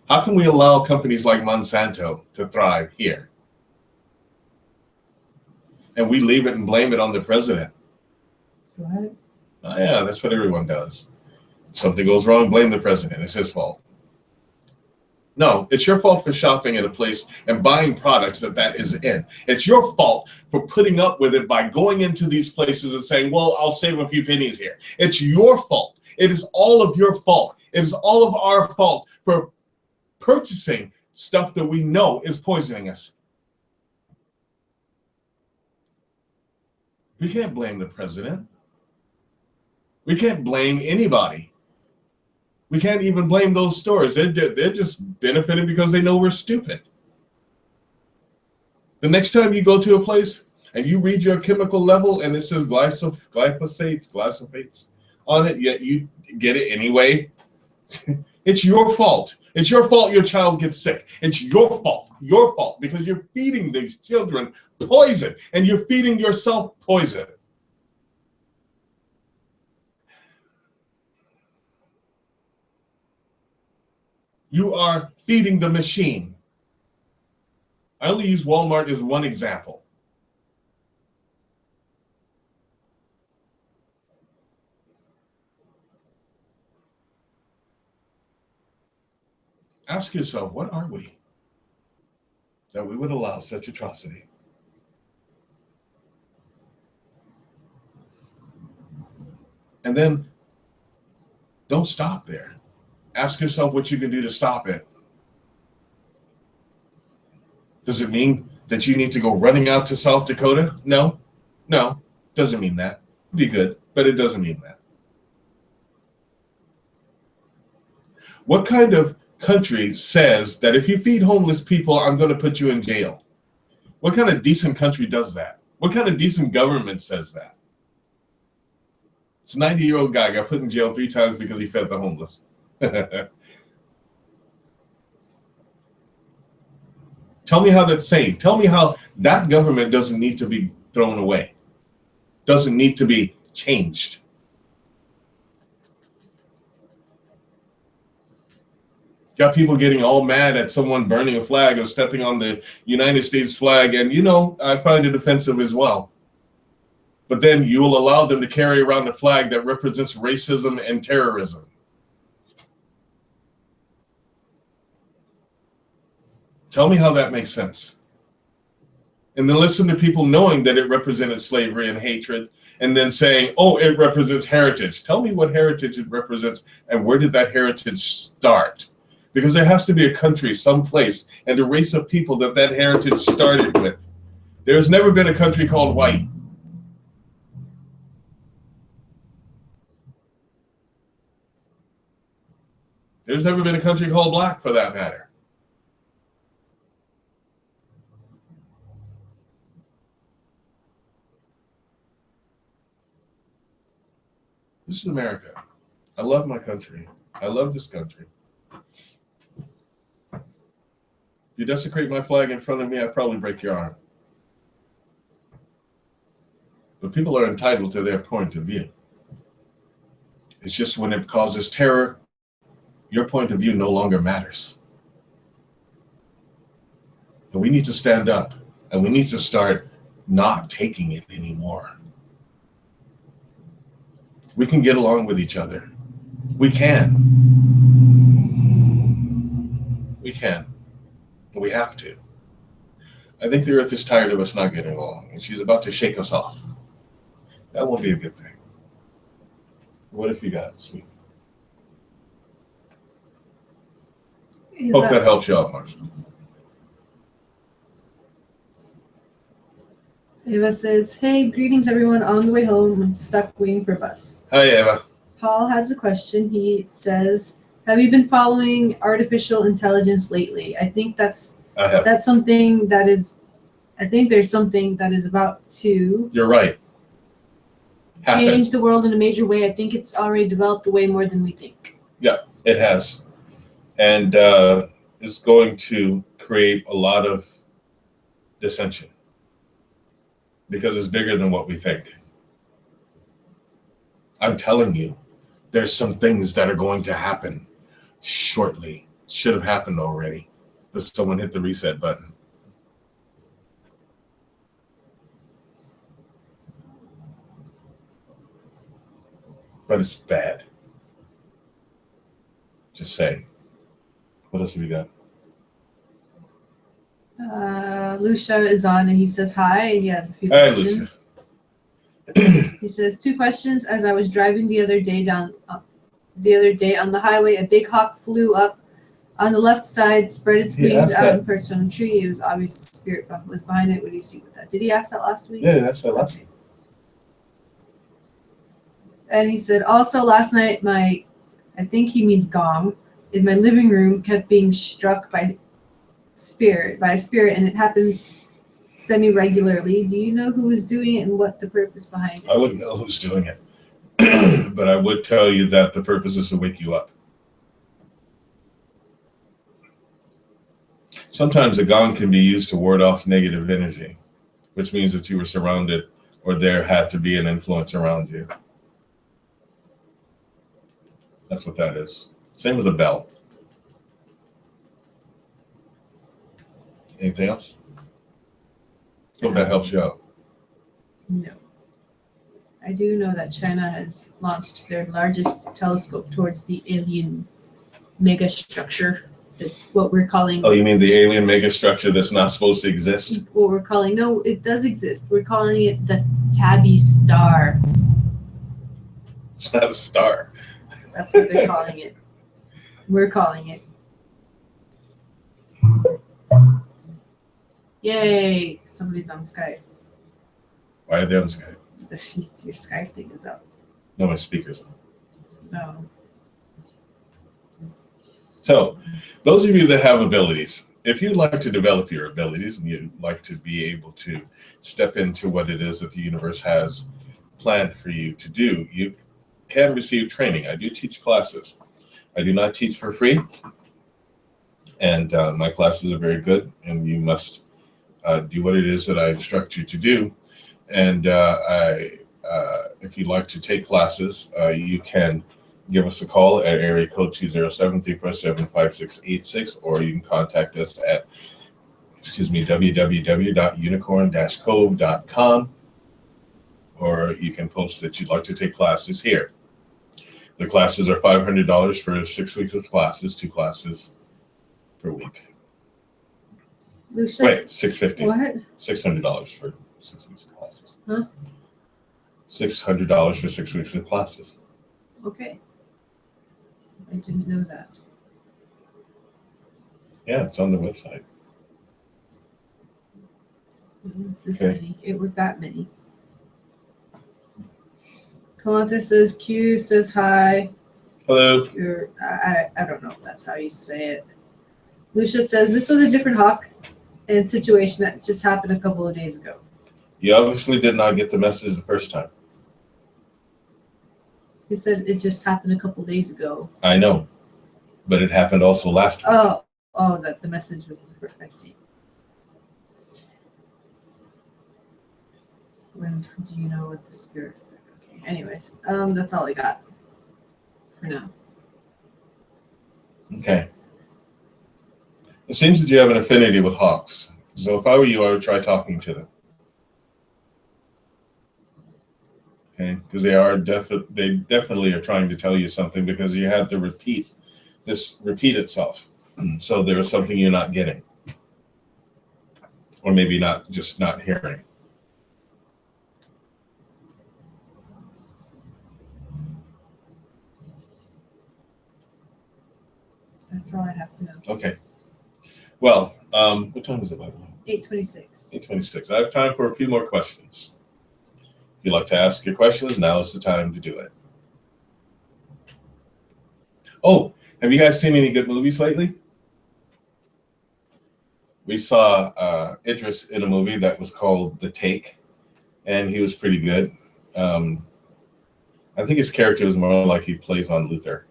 How can we allow companies like Monsanto to thrive here? And we leave it and blame it on the president. What? Oh, yeah, that's what everyone does. If something goes wrong, blame the president. It's his fault. No, it's your fault for shopping at a place and buying products that is in. It's your fault for putting up with it by going into these places and saying, well, I'll save a few pennies here. It's your fault. It is all of your fault. It is all of our fault for purchasing stuff that we know is poisoning us. We can't blame the president. We can't blame anybody. We can't even blame those stores. They're just benefiting because they know we're stupid. The next time you go to a place and you read your chemical level and it says glyphosates on it, yet you get it anyway, it's your fault. It's your fault your child gets sick. It's your fault, because you're feeding these children poison and you're feeding yourself poison. You are feeding the machine. I only use Walmart as one example. Ask yourself, what are we that we would allow such atrocity? And then don't stop there. Ask yourself what you can do to stop it. Does it mean that you need to go running out to South Dakota? No, doesn't mean that. It'd be good, but it doesn't mean that. What kind of country says that if you feed homeless people, I'm going to put you in jail? What kind of decent country does that? What kind of decent government says that? This 90-year-old guy got put in jail 3 times because he fed the homeless. Tell me how that's safe. Tell me how that government doesn't need to be thrown away, doesn't need to be changed. Got people getting all mad at someone burning a flag or stepping on the United States flag. And, I find it offensive as well. But then you'll allow them to carry around a flag that represents racism and terrorism. Tell me how that makes sense. And then listen to people knowing that it represented slavery and hatred, and then saying, oh, it represents heritage. Tell me what heritage it represents, and where did that heritage start? Because there has to be a country, someplace, and a race of people that heritage started with. There's never been a country called white. There's never been a country called black, for that matter. This is America. I love my country. I love this country. If you desecrate my flag in front of me, I'd probably break your arm. But people are entitled to their point of view. It's just when it causes terror, your point of view no longer matters. And we need to stand up, and we need to start not taking it anymore. We can get along with each other. We can. We can. And we have to. I think the earth is tired of us not getting along, and she's about to shake us off. That won't be a good thing. What if you got sleep? Hope that helps you out, Marcia. Eva says, hey, greetings everyone on the way home. I'm stuck waiting for a bus. Hi, Eva. Paul has a question. He says, have you been following artificial intelligence lately? I think that's something that is, I think there's something that is about to. You're right. Change the world in a major way. I think it's already developed way more than we think. Yeah, it has. And it's going to create a lot of dissension because it's bigger than what we think. I'm telling you, there's some things that are going to happen shortly. Should have happened already, but someone hit the reset button. But it's bad. Just saying. What else have we got? Lucia is on and he says hi and he has a few Hi, questions. He says 2 questions. As I was driving the other day on the highway, a big hawk flew up on the left side, spread its wings out and perched on a tree. It was obvious the spirit was behind it. What do you see with that? Did he ask that last week? Yeah, that's that last week. And he said also last night I think he means gong, in my living room kept being struck by a spirit, and it happens semi-regularly. Do you know who is doing it and what the purpose behind it? I wouldn't know who's doing it, but I would tell you that the purpose is to wake you up. Sometimes a gong can be used to ward off negative energy, which means that you were surrounded or there had to be an influence around you. That's what that is. Same with a bell. Anything else? Hope that helps you out. No. I do know that China has launched their largest telescope towards the alien megastructure, what we're calling. Oh, you mean the alien megastructure that's not supposed to exist? What we're calling, no, it does exist. We're calling it the Tabby Star. It's not a star. That's what they're calling it. We're calling it. Yay! Somebody's on Skype. Why are they on Skype? Your Skype thing is up. No, my speaker's on. No. So, those of you that have abilities, if you'd like to develop your abilities and you'd like to be able to step into what it is that the universe has planned for you to do, you can receive training. I do teach classes. I do not teach for free, and my classes are very good, and you must do what it is that I instruct you to do. And if you'd like to take classes, you can give us a call at area code 207-347-5686, or you can contact us at www.unicorn-cove.com, or you can post that you'd like to take classes here. The classes are $500 for 6 weeks of classes, 2 classes per week. Lucius? Wait, $650. What? $600 for 6 weeks of classes. Huh? $600 for 6 weeks of classes. Okay. I didn't know that. Yeah, it's on the website. It was this Okay. many. It was that many. Kalantha says Q says hi. Hello. I don't know if that's how you say it. Lucia says this was a different hawk and situation that just happened a couple of days ago. You obviously did not get the message the first time. He said it just happened a couple of days ago. I know, but it happened also last week. Oh, that the message was different. I see. When do you know what the spirit? Okay. Anyways, that's all I got for now. Okay. It seems that you have an affinity with hawks. So if I were you, I would try talking to them. Okay, because they definitely are trying to tell you something, because you have to repeat itself. So there is something you're not getting, or maybe not hearing. That's all I have to know. Okay. Well, what time is it, by the way? 8:26. 8:26. I have time for a few more questions. If you'd like to ask your questions, now is the time to do it. Oh, have you guys seen any good movies lately? We saw Idris in a movie that was called The Take, and he was pretty good. I think his character was more like he plays on Luther.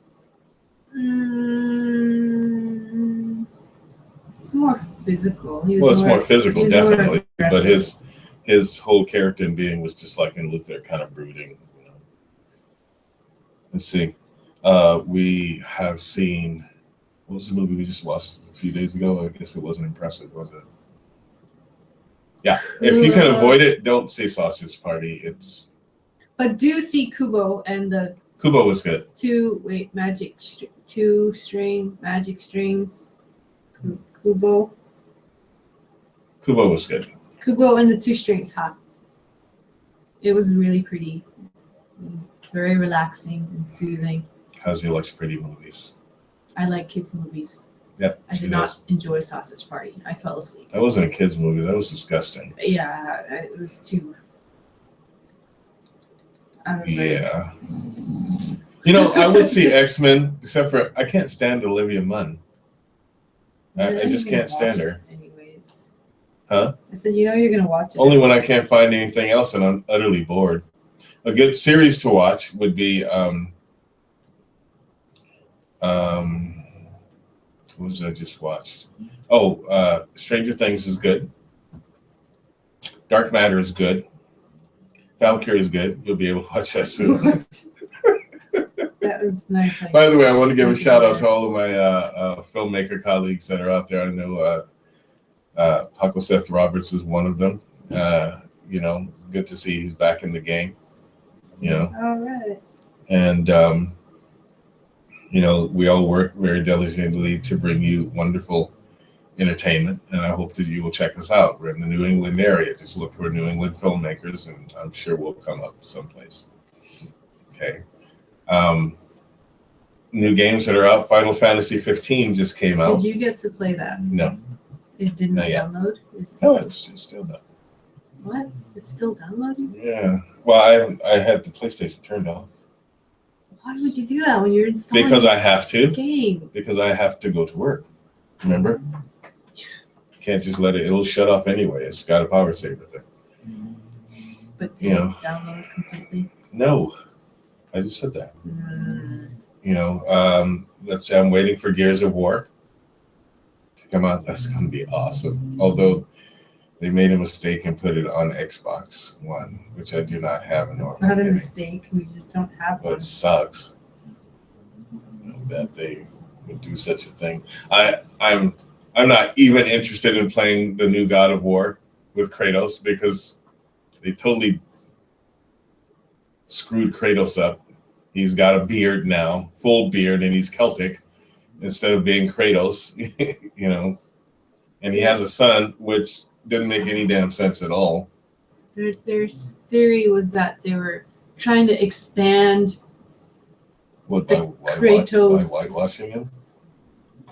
It's more physical. It's more physical, definitely. But aggressive. his whole character and being was just like in Luther, kind of brooding. You know. Let's see. We have seen. What was the movie we just watched a few days ago? I guess it wasn't impressive, was it? Yeah. If you can avoid it, don't see Sausage Party. But do see Kubo and the Kubo was good. two string magic strings. Kubo was good. Kubo and the 2 strings, huh? It was really pretty. Very relaxing and soothing. Kazi likes pretty movies. I like kids' movies. Yep. I did not enjoy Sausage Party. I fell asleep. That wasn't a kids' movie. That was disgusting. Yeah, it was too. I was yeah. You know, I would see X-Men, except for I can't stand Olivia Munn. I just can't stand her. Anyways. Huh? I said, you're going to watch it. Only when I can't find anything else and I'm utterly bored. A good series to watch would be what was it I just watched? Oh, Stranger Things is good. Dark Matter is good. Valkyrie is good. You'll be able to watch that soon. That was nice. By the way, I want to give a shout out to all of my filmmaker colleagues that are out there. I know Paco Seth Roberts is one of them. You know, good to see he's back in the game. You know. All right. And you know, we all work very diligently to bring you wonderful entertainment, and I hope that you will check us out. We're in the New England area. Just look for New England filmmakers, and I'm sure we'll come up someplace. Okay. New games that are out. Final Fantasy 15 just came out. Did you get to play that? No. It didn't Not yet. download? Is it No, still... it's still not. What? It's still downloading? Yeah. Well, I had the PlayStation turned off. Why would you do that when you're installing Because I have to. the game? Because I have to go to work. Remember? You can't just let it. It'll shut off anyway. It's got a power saver thing. But did it download completely? No. I just said that. You know, let's say I'm waiting for Gears of War to come out. That's going to be awesome. Although they made a mistake and put it on Xbox One, which I do not have. It's not a mistake. We just don't have But one. it sucks. that they would do such a thing. I'm not even interested in playing the new God of War with Kratos because they totally screwed Kratos up. He's got a beard now, full beard, and he's Celtic instead of being Kratos, you know. And he has a son, which didn't make any damn sense at all. Their theory was that they were trying to expand Kratos. By whitewashing him?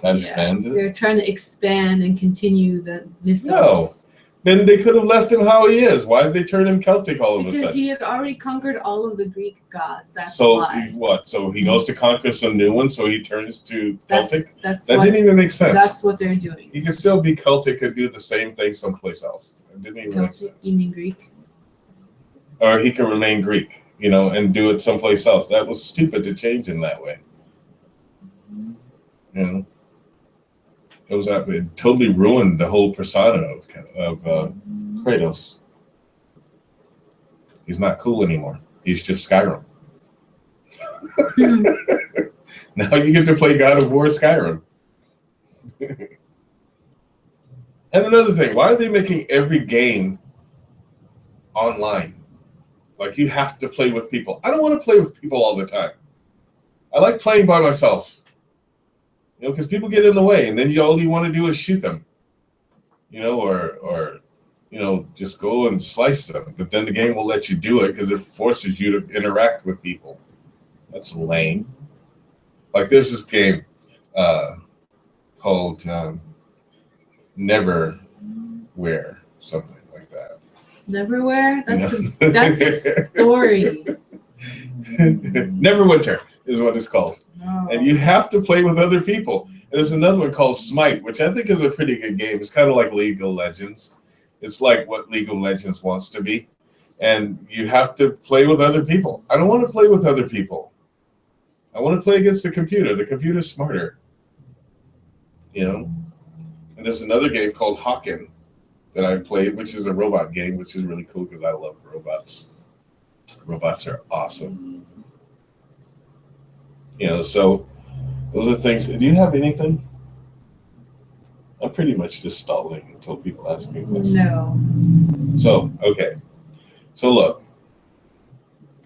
That expanded? They're trying to expand and continue the mythos. No. Then they could have left him how he is. Why did they turn him Celtic all of a sudden? Because he had already conquered all of the Greek gods. That's so why. What? So he goes to conquer some new ones, so he turns to Celtic? That didn't even make sense. That's what they're doing. He could still be Celtic and do the same thing someplace else. It didn't even make sense. You mean Greek? Or he could remain Greek, you know, and do it someplace else. That was stupid to change him that way. You know? It totally ruined the whole persona of Kratos. He's not cool anymore. He's just Skyrim. Now you get to play God of War Skyrim. And another thing, why are they making every game online? Like you have to play with people. I don't want to play with people all the time. I like playing by myself. You know, because people get in the way, and then all you want to do is shoot them, you know, or you know, just go and slice them. But then the game will let you do it because it forces you to interact with people. That's lame. Like there's this game called Neverwhere, something like that. Neverwhere? That's a story. Neverwinter is what it's called. Oh. And you have to play with other people. And there's another one called Smite, which I think is a pretty good game. It's kind of like League of Legends. It's like what League of Legends wants to be. And you have to play with other people. I don't want to play with other people. I want to play against the computer. The computer's smarter. You know? And there's another game called Hawken that I played, which is a robot game, which is really cool because I love robots. Robots are awesome. You know, so those are things. Do you have anything? I'm pretty much just stalling until people ask me questions. No. So, okay. So look,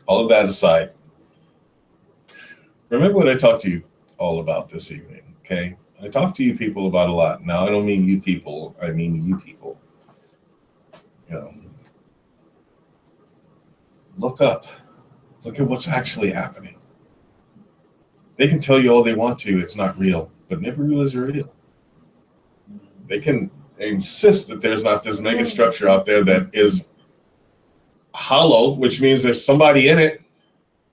all of that aside, remember what I talked to you all about this evening, okay? I talked to you people about a lot. Now, I don't mean you people. I mean you people. You know, look up. Look at what's actually happening. They can tell you all they want to, it's not real, but Nibiru is real. They can insist that there's not this mega structure out there that is hollow, which means there's somebody in it.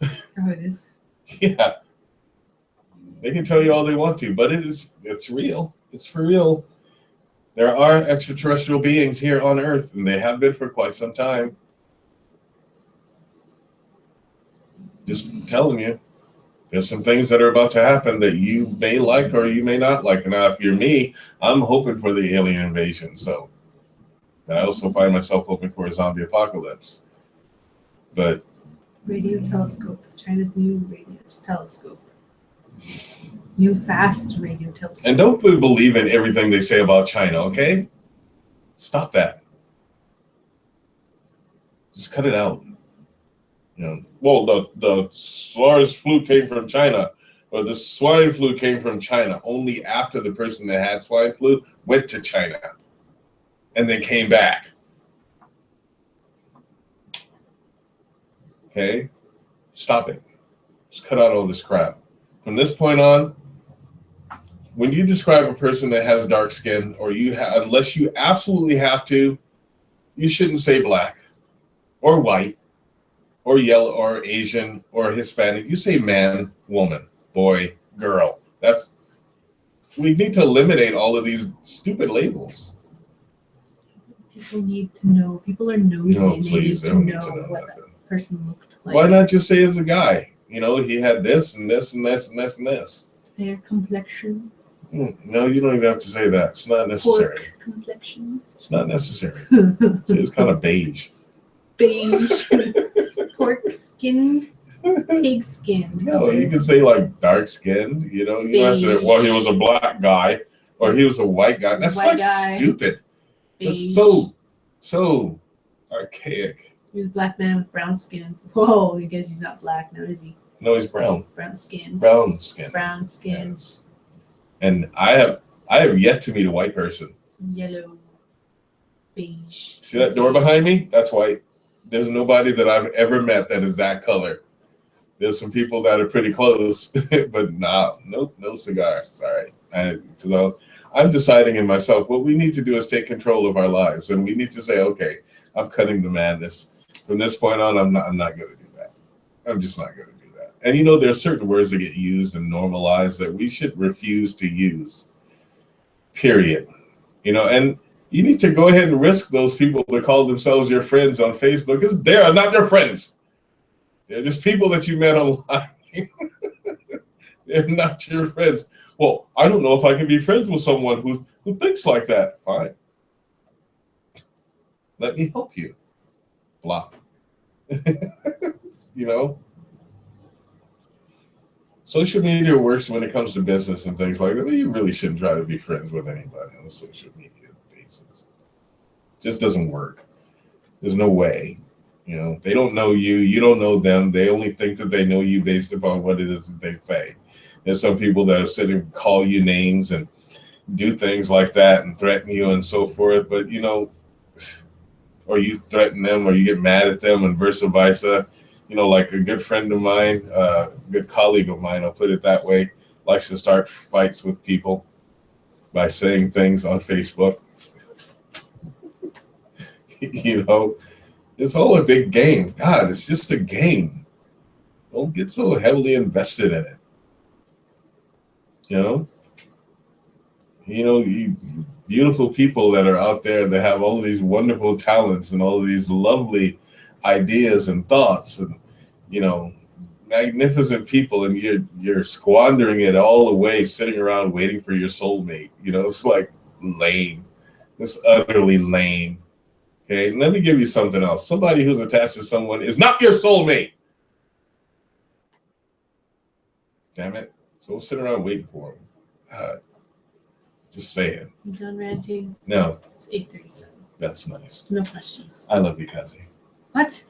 Oh, it is? Yeah. They can tell you all they want to, but it's real. It's for real. There are extraterrestrial beings here on Earth, and they have been for quite some time. Just telling you. There's some things that are about to happen that you may like or you may not like. Now, if you're me, I'm hoping for the alien invasion. So, and I also find myself hoping for a zombie apocalypse. But radio telescope, China's new radio telescope, new fast radio telescope. And don't believe in everything they say about China, okay? Stop that. Just cut it out. You know, well, the SARS flu came from China, or the swine flu came from China only after the person that had swine flu went to China and then came back. Okay? Stop it. Just cut out all this crap. From this point on, when you describe a person that has dark skin, or unless you absolutely have to, you shouldn't say black or white or yellow or Asian or Hispanic. You say man, woman, boy, girl. We need to eliminate all of these stupid labels. People need to know. People are nosy, and they need to know what that person looked like. Why not just say it's a guy? You know, he had this and this and this and this and this. Hair complexion. No, you don't even have to say that. It's not necessary. Pork complexion. It's not necessary. It's kind of beige. Beige. Pork skinned. Pig skin. No, you can say like dark skinned, you know, you don't have to, well, he was a black guy or he was a white guy. That's White like guy. stupid. Beige. It's so archaic. He was a black man with brown skin. Whoa, I guess he's not black now, is he? No, he's brown. Brown skin. Brown skin. Brown skin. Yes. And I have yet to meet a white person. Yellow. Beige. See that door behind me? That's white. There's nobody that I've ever met that is that color. There's some people that are pretty close, but no cigar. Sorry. So I'm deciding in myself, what we need to do is take control of our lives, and we need to say, okay, I'm cutting the madness. From this point on, I'm not going to do that. I'm just not going to do that. And you know, there are certain words that get used and normalized that we should refuse to use. Period. You know, and you need to go ahead and risk those people that call themselves your friends on Facebook, because they are not your friends. They're just people that you met online. They're not your friends. Well, I don't know if I can be friends with someone who thinks like that. Fine. Let me help you. Block. You know? Social media works when it comes to business and things like that, but you really shouldn't try to be friends with anybody on a social media basis. Just doesn't work. There's no way. You know, they don't know you. You don't know them. They only think that they know you based upon what it is that they say. There's some people that are sitting and call you names and do things like that and threaten you and so forth. But, you know, or you threaten them or you get mad at them and vice versa. You know, like a good friend of mine, a good colleague of mine, I'll put it that way, likes to start fights with people by saying things on Facebook. You know, it's all a big game. God, it's just a game. Don't get so heavily invested in it. You know, you beautiful people that are out there that have all of these wonderful talents and all of these lovely ideas and thoughts and, you know, magnificent people, and you're squandering it all away sitting around waiting for your soulmate. You know, it's like lame. It's utterly lame. Okay, let me give you something else. Somebody who's attached to someone is not your soulmate. Damn it. So we'll sit around waiting for him. God. Just saying. You done ranting? No. It's 8:37. That's nice. No questions. I love you, Kazi. What?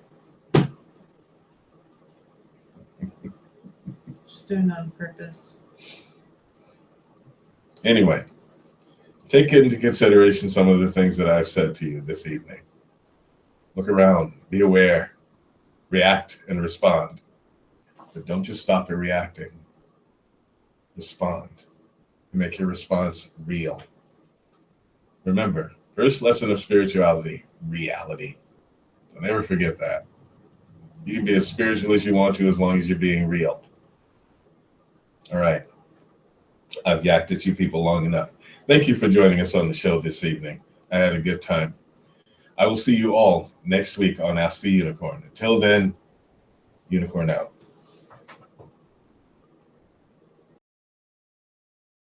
Just doing it on purpose. Anyway, take into consideration some of the things that I've said to you this evening. Look around, be aware, react and respond. But don't just stop at reacting. Respond. Make your response real. Remember, first lesson of spirituality, reality. Don't ever forget that. You can be as spiritual as you want to as long as you're being real. All right. I've yacked at you people long enough. Thank you for joining us on the show this evening. I had a good time. I will see you all next week on Ask the Unicorn. Until then, Unicorn out.